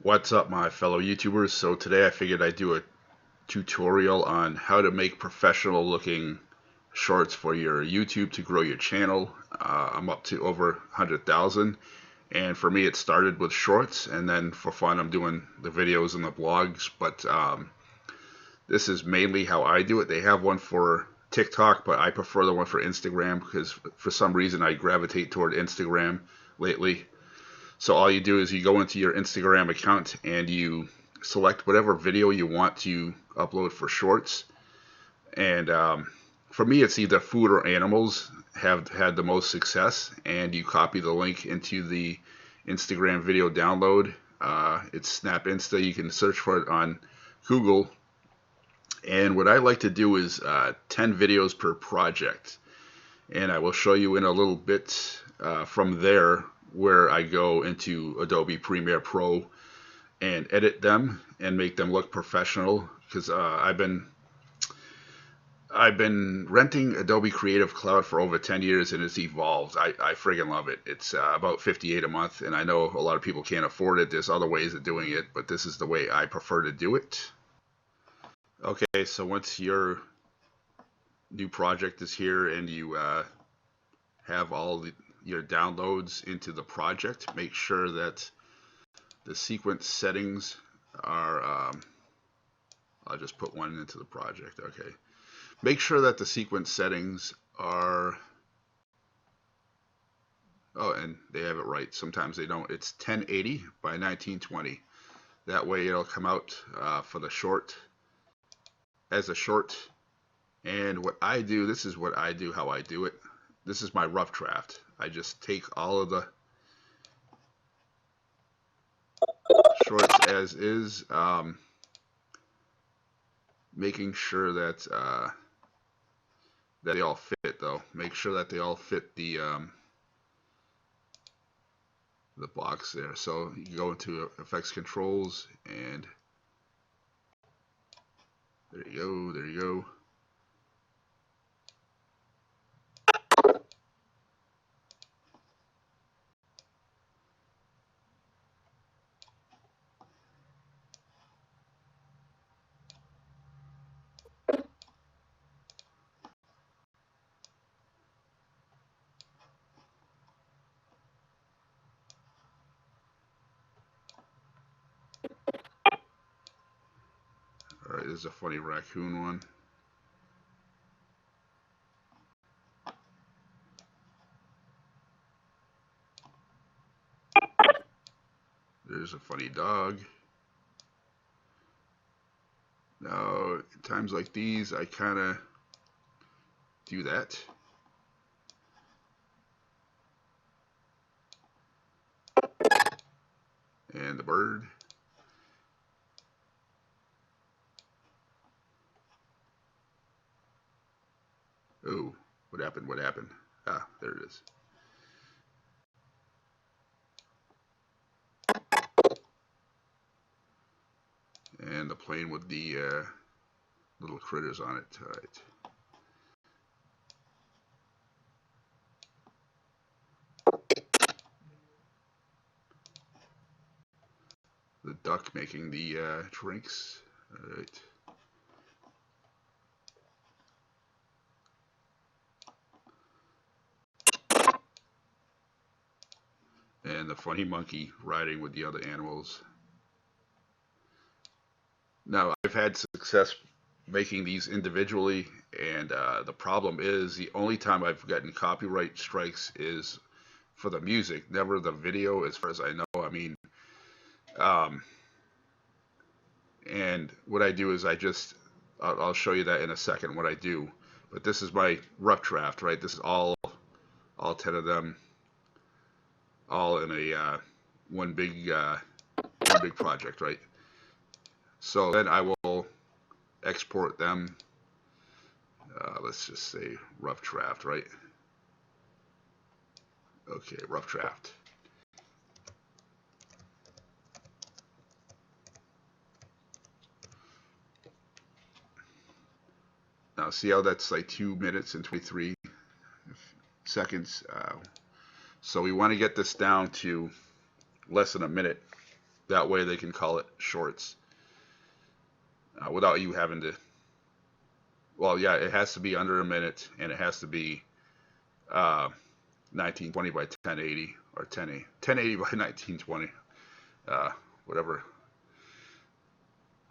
What's up, my fellow YouTubers? So today I figured I'd do a tutorial on how to make professional looking shorts for your YouTube to grow your channel. I'm up to over 100,000, and for me it started with shorts, and then for fun I'm doing the videos and the blogs, but this is mainly how I do it. They have one for TikTok, but I prefer the one for Instagram because for some reason I gravitate toward Instagram lately. So all you do is you go into your Instagram account and you select whatever video you want to upload for shorts. And for me, it's either food or animals have had the most success. And you copy the link into the Instagram video download. It's Snap Insta. You can search for it on Google. And what I like to do is 10 videos per project. And I will show you in a little bit from there where I go into Adobe Premiere Pro and edit them and make them look professional, because I've been renting Adobe Creative Cloud for over 10 years and it's evolved. I friggin' love it. It's about $58 a month, and I know a lot of people can't afford it. There's other ways of doing it, but this is the way I prefer to do it. Okay, so once your new project is here and you have all your downloads into the project, make sure that the sequence settings are, I'll just put one into the project, okay. Make sure that the sequence settings are, oh, and they have it right. Sometimes they don't. It's 1080 by 1920. That way it'll come out for the short, as a short. And what I do, this is what I do, how I do it. This is my rough draft. I just take all of the shorts as is, making sure that that they all fit, though. Make sure that they all fit the box there. So you go into effects controls, and there you go, there you go. All right, there's a funny raccoon one. There's a funny dog. Now, times like these, I kind of do that. And the bird. Oh, what happened? What happened? Ah, there it is. And the plane with the little critters on it. All right. The duck making the drinks. All right. And the funny monkey riding with the other animals. Now, I've had success making these individually, and the problem is the only time I've gotten copyright strikes is for the music, never the video, as far as I know. I mean, and what I do is I'll show you that in a second what I do. But this is my rough draft, right? This is all 10 of them, all in a one big project, right? So then I will export them. Let's just say rough draft, right? Okay, rough draft. Now see how that's like 2 minutes and 23 seconds. So we want to get this down to less than a minute. That way they can call it shorts without you having to. Well, yeah, it has to be under a minute, and it has to be 1920 by 1080 or 1080 by 1920, whatever.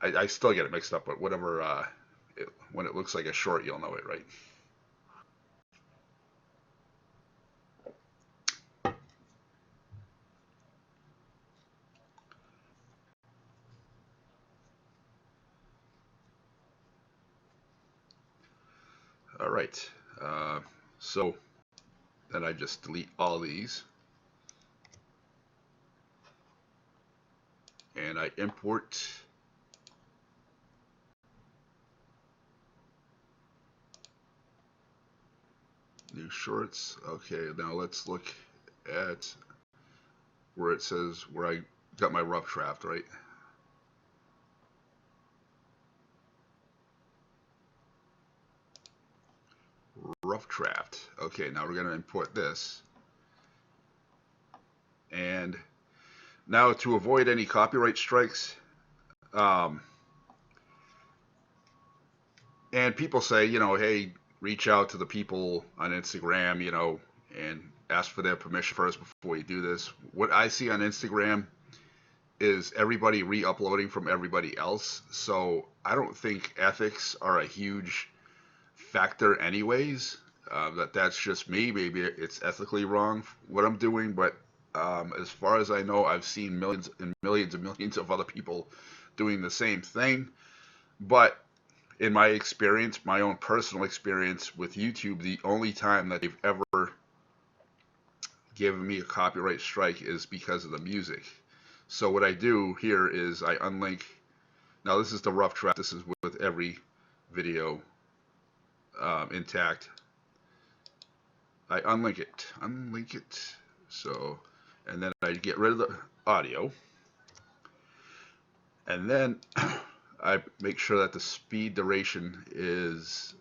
I still get it mixed up, but whatever. When it looks like a short, you'll know it, right? All right. So then I just delete all these, and I import new shorts. Okay, now let's look at where it says where I got my rough draft, right? Rough draft. Okay, now we're going to import this. And now to avoid any copyright strikes, and people say, hey, reach out to the people on Instagram, and ask for their permission first before you do this. What I see on Instagram is everybody re-uploading from everybody else. So I don't think ethics are a huge factor anyways. That's just me. Maybe it's ethically wrong what I'm doing, but as far as I know, I've seen millions and millions and millions of other people doing the same thing. But in my experience, my own personal experience with YouTube, the only time that they've ever given me a copyright strike is because of the music. So what I do here is I unlink. Now this is the rough draft. This is with every video intact. I unlink it. So, and then I get rid of the audio, and then I make sure that the speed duration is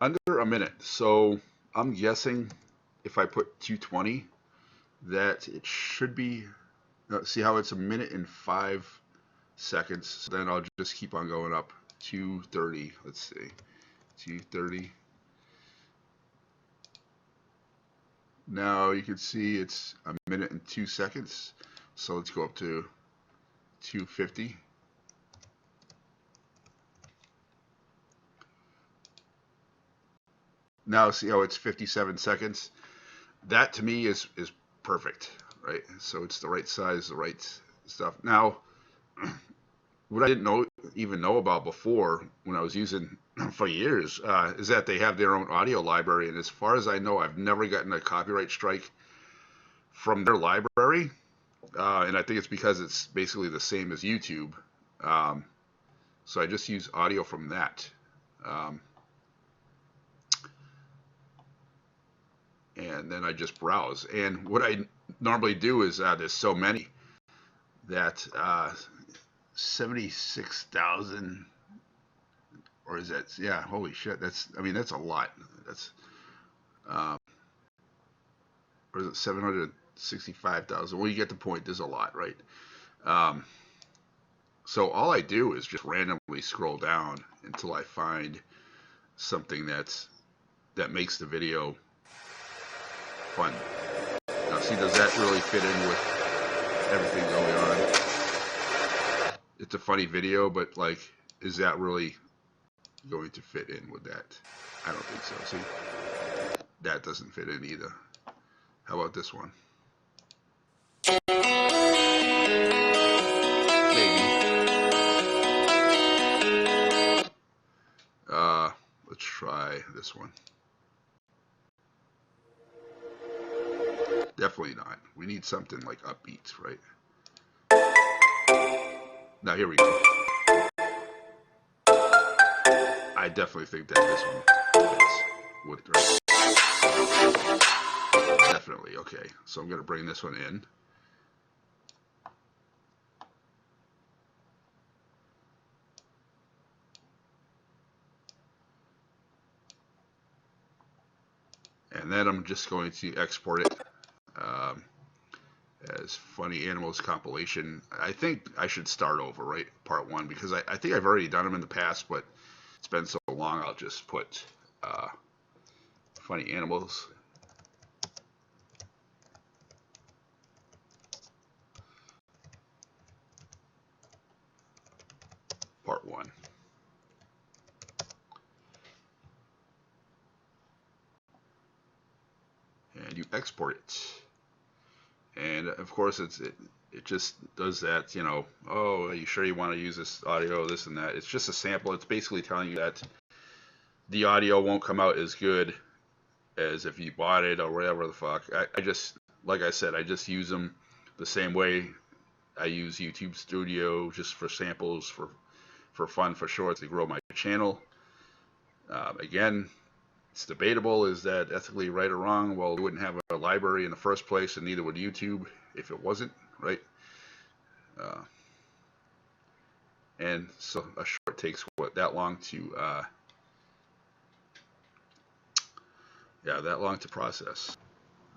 under a minute. So I'm guessing if I put 220, that it should be. See how it's a minute and 5 seconds. So then I'll just keep on going up. 230. Let's see. 230. Now you can see it's a minute and 2 seconds. So let's go up to 250. Now see how it's 57 seconds. That to me is perfect, right? So it's the right size, the right stuff. Now, what I didn't even know about before when I was using for years is that they have their own audio library, and as far as I know, I've never gotten a copyright strike from their library, and I think it's because it's basically the same as YouTube. So I just use audio from that. And then I just browse. And what I normally do is there's so many that 76,000, or is that, yeah, holy shit, that's a lot. That's or is it 765,000? Well, you get the point. There's a lot, right? So all I do is just randomly scroll down until I find something that makes the video fun. Now, see, does that really fit in with everything going on? It's a funny video, but like, is that really going to fit in with that? I don't think so. See, that doesn't fit in either. How about this one? Let's try this one. Definitely not. We need something like upbeat, right? Now here we go. I definitely think that this one fits. Right? Definitely. Okay. So I'm going to bring this one in. And then I'm just going to export it as as Funny Animals compilation. I think I should start over, right? Part 1, because I think I've already done them in the past, but it's been so long, I'll just put Funny Animals. Part 1. And you export it. And of course it just does that, you know, oh, are you sure you want to use this audio, this and that. It's just a sample. It's basically telling you that the audio won't come out as good as if you bought it or whatever the fuck. I just, like I said, I just use them the same way I use YouTube Studio, just for samples, for fun, for shorts, to grow my channel. Again, it's debatable, is that ethically right or wrong? Well, we wouldn't have a library in the first place, and neither would YouTube if it wasn't, right? And so a short takes, what, that long to, yeah, that long to process.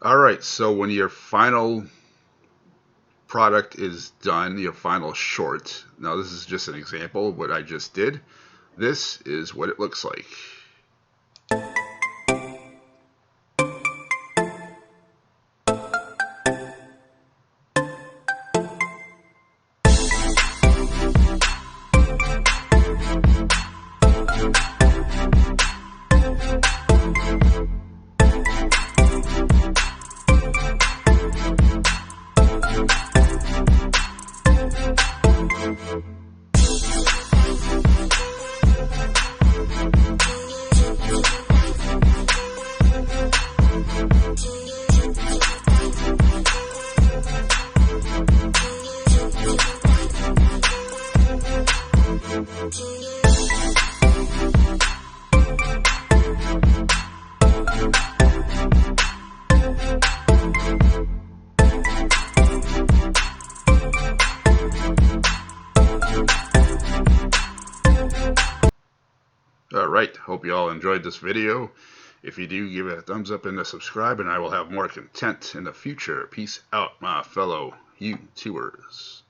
Alright, so when your final product is done, your final short, now this is just an example of what I just did, this is what it looks like. Alright, hope you all enjoyed this video. If you do, give it a thumbs up and a subscribe, and I will have more content in the future. Peace out, my fellow YouTubers.